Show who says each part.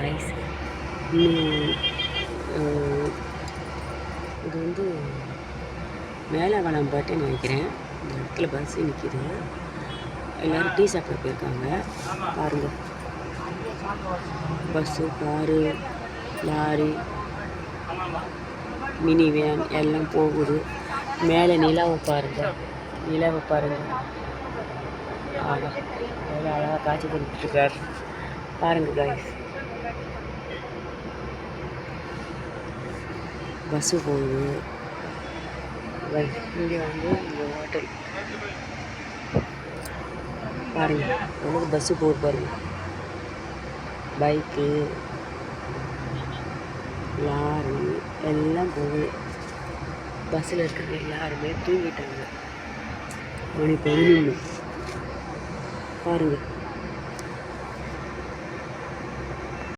Speaker 1: Guys. இன்னும் இது வந்து மேலவனம் பாட்டுன்னு நினைக்கிறேன். இந்த இடத்துல பஸ்ஸு நிற்கிது. எல்லோரும் டீ சாப்பிட போயிருக்காங்க. பாருங்கள், bus, car, lorry, mini van எல்லாம் போகுது. மேலே நிலாவை பாருங்கள், நிலாவை பாருங்கள். ஆகா, எவ்வளோ அழகாக காட்சி கொடுத்துட்ருக்காரு பாருங்கள் காய்ஸ். பஸ்ஸு போகுது. இங்கே வந்து இங்கே ஹோட்டல் பாருங்கள், எவ்வளோ பஸ்ஸு போகுது பாருங்கள். பைக்கு, லாரி எல்லாம் போகுது. பஸ்ஸில் இருக்கிற எல்லாருமே தூங்கிட்டாங்க. மணி 11 பாருங்கள்.